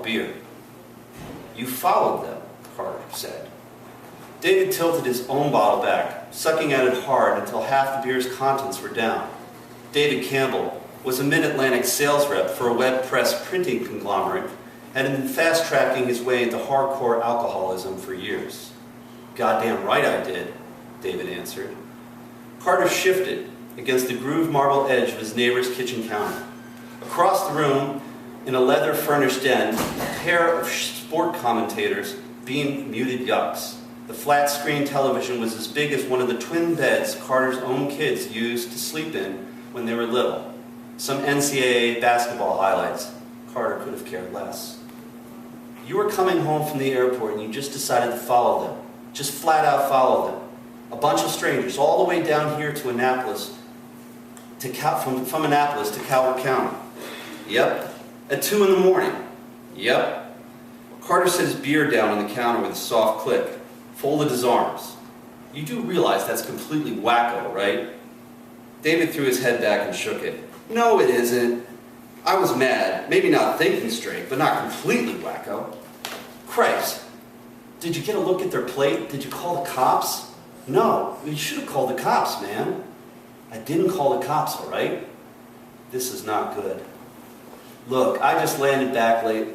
of beer. You followed them, Carter said. David tilted his own bottle back, sucking at it hard until half the beer's contents were down. David Campbell was a Mid-Atlantic sales rep for a web press printing conglomerate and had been fast-tracking his way into hardcore alcoholism for years. "Goddamn right I did," David answered. Carter shifted against the grooved marble edge of his neighbor's kitchen counter. Across the room, in a leather-furnished den, a pair of sport commentators beamed muted yucks. The flat-screen television was as big as one of the twin beds Carter's own kids used to sleep in when they were little. Some NCAA basketball highlights. Carter could have cared less. You were coming home from the airport and you just decided to follow them. Just flat out follow them. A bunch of strangers all the way down here to Annapolis, from Annapolis to Calvert County. Yep. At 2 in the morning. Yep. Carter set his beer down on the counter with a soft click, folded his arms. You do realize that's completely wacko, right? David threw his head back and shook it. No, it isn't. I was mad, maybe not thinking straight, but not completely wacko. Christ, did you get a look at their plate? Did you call the cops? No, you should have called the cops, man. I didn't call the cops, all right? This is not good. Look, I just landed back late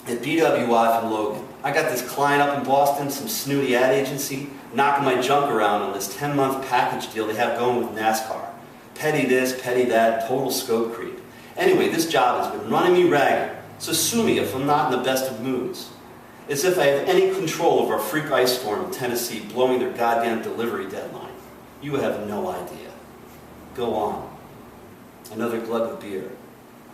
at BWI from Logan. I got this client up in Boston, some snooty ad agency, knocking my junk around on this 10-month package deal they have going with NASCAR. Petty this, petty that, total scope creep. Anyway, this job has been running me ragged, so sue me if I'm not in the best of moods. As if I have any control over a freak ice storm in Tennessee blowing their goddamn delivery deadline. You have no idea. Go on. Another glug of beer.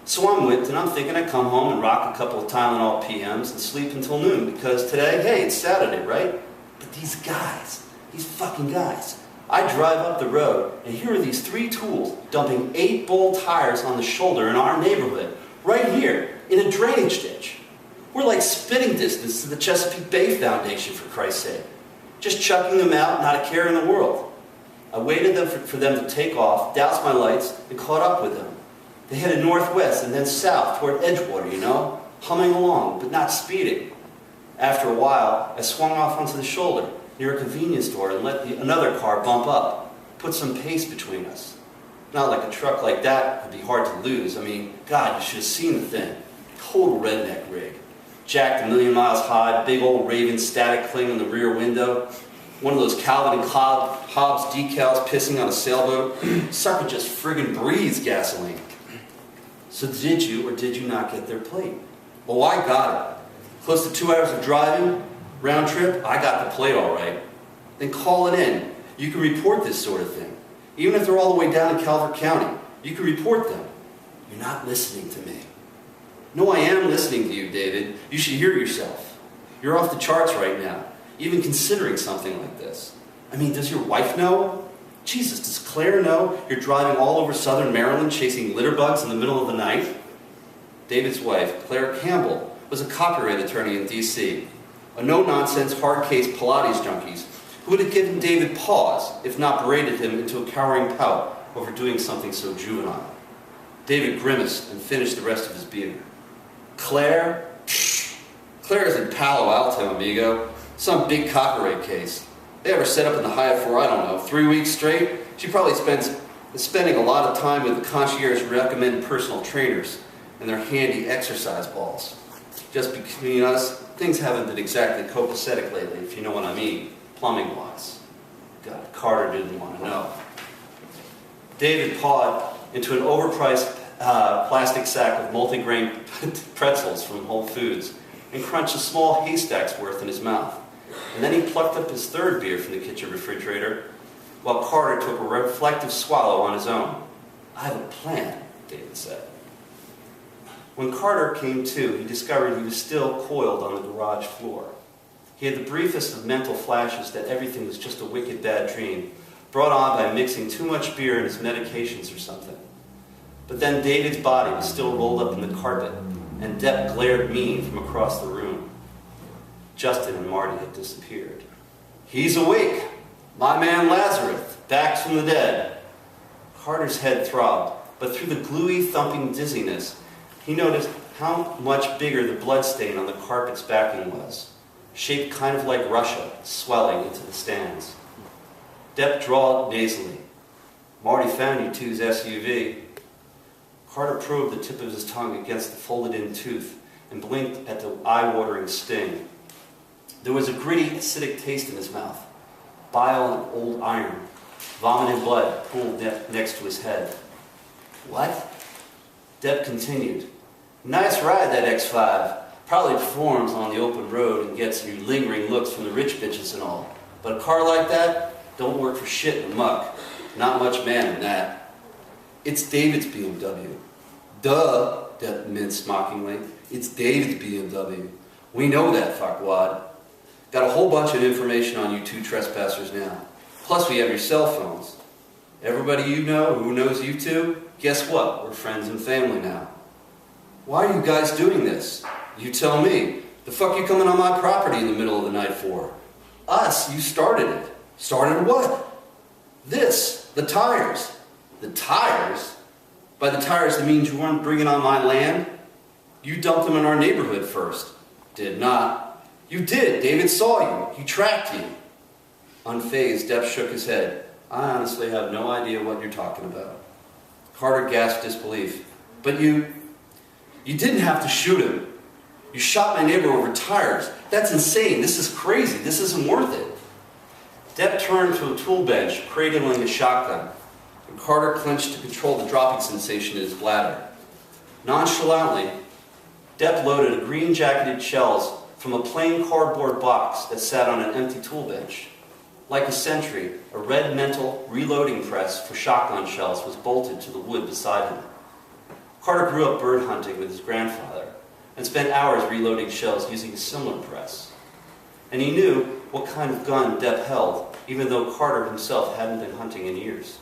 So I'm whipped and I'm thinking I'd come home and rock a couple of Tylenol PMs and sleep until noon because today, hey, it's Saturday, right? But these guys, these fucking guys, I drive up the road and here are these 3 tools dumping 8 bull tires on the shoulder in our neighborhood, right here, in a drainage ditch. We're like spitting distance to the Chesapeake Bay Foundation, for Christ's sake. Just chucking them out, not a care in the world. I waited for them to take off, doused my lights, and caught up with them. They headed northwest and then south toward Edgewater, you know, humming along, but not speeding. After a while, I swung off onto the shoulder near a convenience store and let another car bump up, put some pace between us. Not like a truck like that would be hard to lose. I mean, God, you should have seen the thing. Total redneck rig. Jacked a million miles high, big old Raven static cling on the rear window. One of those Calvin and Hobbes decals pissing on a sailboat. Sucker just friggin' breathes gasoline. So did you or did you not get their plate? Oh, I got it. Close to 2 hours of driving, round trip, I got the plate all right. Then call it in. You can report this sort of thing. Even if they're all the way down in Calvert County, you can report them. You're not listening to me. No, I am listening to you, David. You should hear yourself. You're off the charts right now, even considering something like this. I mean, does your wife know? Jesus, does Claire know you're driving all over southern Maryland chasing litter bugs in the middle of the night? David's wife, Claire Campbell, was a copyright attorney in D.C., a no-nonsense, hard-case Pilates junkie who would have given David pause, if not berated him into a cowering pout over doing something so juvenile. David grimaced and finished the rest of his beer. Claire? Claire's in Palo Alto, amigo. Some big copyright case. They ever set up in the Hyatt for, I don't know, 3 weeks straight? She probably is spending a lot of time with the concierge recommended personal trainers and their handy exercise balls. Just between us, things haven't been exactly copacetic lately, if you know what I mean, plumbing-wise. God, Carter didn't want to know. David pawed into an overpriced plastic sack of multigrain pretzels from Whole Foods and crunched a small haystack's worth in his mouth. And then he plucked up his 3rd beer from the kitchen refrigerator, while Carter took a reflective swallow on his own. I have a plan, David said. When Carter came to, he discovered he was still coiled on the garage floor. He had the briefest of mental flashes that everything was just a wicked bad dream, brought on by mixing too much beer in his medications or something. But then David's body was still rolled up in the carpet, and Depp glared mean from across the room. Justin and Marty had disappeared. He's awake! My man Lazarus, back from the dead. Carter's head throbbed, but through the gluey, thumping dizziness, he noticed how much bigger the bloodstain on the carpet's backing was, shaped kind of like Russia, swelling into the stands. Depp drawled nasally. "Marty found you two's SUV." Carter probed the tip of his tongue against the folded-in tooth and blinked at the eye-watering sting. There was a gritty, acidic taste in his mouth. Bile and old iron. Vomited blood pooled next to his head. "What?" Depp continued. "Nice ride, that X5. Probably performs on the open road and gets you lingering looks from the rich bitches and all. But a car like that don't work for shit in the muck. Not much man in that." "It's David's BMW." "Duh," Depp minced mockingly. "It's David's BMW. We know that, fuckwad. Got a whole bunch of information on you two trespassers now. Plus we have your cell phones. Everybody you know who knows you two, guess what? We're friends and family now." "Why are you guys doing this?" "You tell me. The fuck you coming on my property in the middle of the night for?" "Us. You started it." "Started what?" "This. The tires." "The tires?" "By the tires that means you weren't bringing on my land? You dumped them in our neighborhood first." "Did not." "You did. David saw you. He tracked you." Unfazed, Depp shook his head. "I honestly have no idea what you're talking about." Carter gasped disbelief. "But you didn't have to shoot him. You shot my neighbor over tires. That's insane. This is crazy. This isn't worth it." Depp turned to a tool bench, cradling a shotgun, and Carter clenched to control the dropping sensation in his bladder. Nonchalantly, Depp loaded a green-jacketed shells from a plain cardboard box that sat on an empty tool bench. Like a sentry, a red mental reloading press for shotgun shells was bolted to the wood beside him. Carter grew up bird hunting with his grandfather and spent hours reloading shells using a similar press. And he knew what kind of gun Depp held, even though Carter himself hadn't been hunting in years.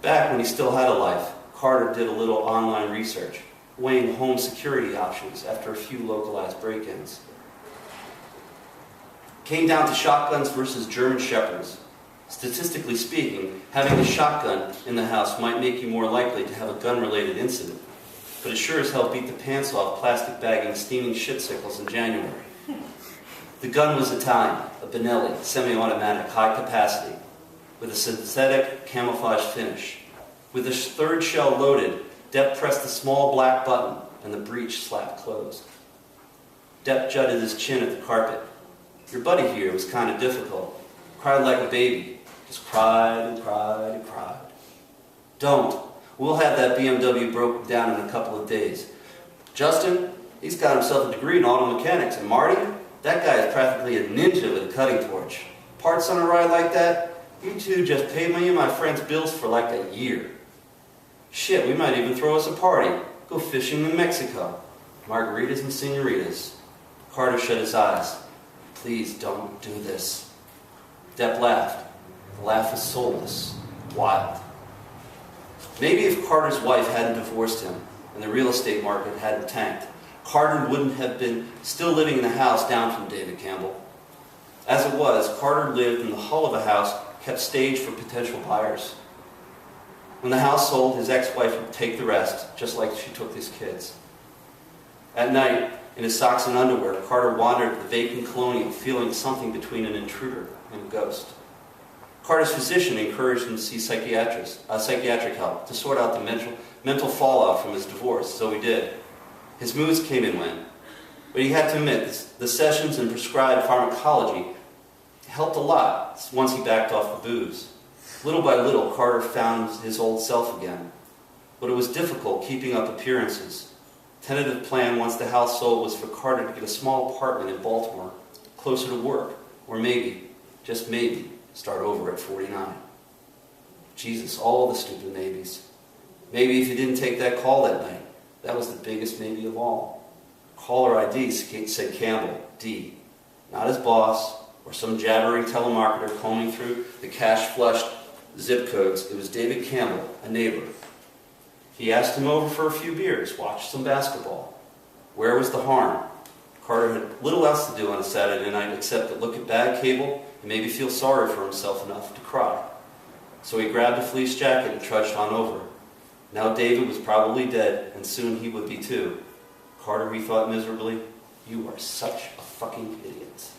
Back when he still had a life, Carter did a little online research, weighing home security options after a few localized break-ins. Came down to shotguns versus German Shepherds. Statistically speaking, having a shotgun in the house might make you more likely to have a gun-related incident, but it sure as hell beat the pants off plastic bagging steaming shit-sickles in January. The gun was Italian, a Benelli, semi-automatic, high capacity, with a synthetic camouflage finish. With the third shell loaded, Depp pressed the small black button and the breech slapped closed. Depp jutted his chin at the carpet. "Your buddy here was kind of difficult. Cried like a baby. Just cried and cried and cried." "Don't. We'll have that BMW broken down in a couple of days. Justin, he's got himself a degree in auto mechanics. And Marty, that guy is practically a ninja with a cutting torch. Parts on a ride like that? You two just paid me and my friends' bills for like a year. Shit, we might even throw us a party. Go fishing in Mexico. Margaritas and senoritas." Carter shut his eyes. "Please don't do this." Depp laughed. The laugh was soulless, wild. Maybe if Carter's wife hadn't divorced him and the real estate market hadn't tanked, Carter wouldn't have been still living in a house down from David Campbell. As it was, Carter lived in the hull of a house kept stage for potential buyers. When the house sold, his ex-wife would take the rest, just like she took his kids. At night, in his socks and underwear, Carter wandered the vacant colonial, feeling something between an intruder and a ghost. Carter's physician encouraged him to see psychiatric help to sort out the mental fallout from his divorce, so he did. His moods came and went, but he had to admit the sessions and prescribed pharmacology helped a lot once he backed off the booze. Little by little, Carter found his old self again, but it was difficult keeping up appearances. Tentative plan once the house sold was for Carter to get a small apartment in Baltimore, closer to work, or maybe, just maybe, start over at 49. Jesus, all the stupid maybes. Maybe if he didn't take that call that night, that was the biggest maybe of all. Caller ID said Campbell, D. Not his boss, or some jabbering telemarketer combing through the cash-flushed zip codes. It was David Campbell, a neighbor. He asked him over for a few beers, watched some basketball. Where was the harm? Carter had little else to do on a Saturday night except to look at bad cable and maybe feel sorry for himself enough to cry. So he grabbed a fleece jacket and trudged on over. Now David was probably dead, and soon he would be too. Carter, he thought miserably, you are such a fucking idiot.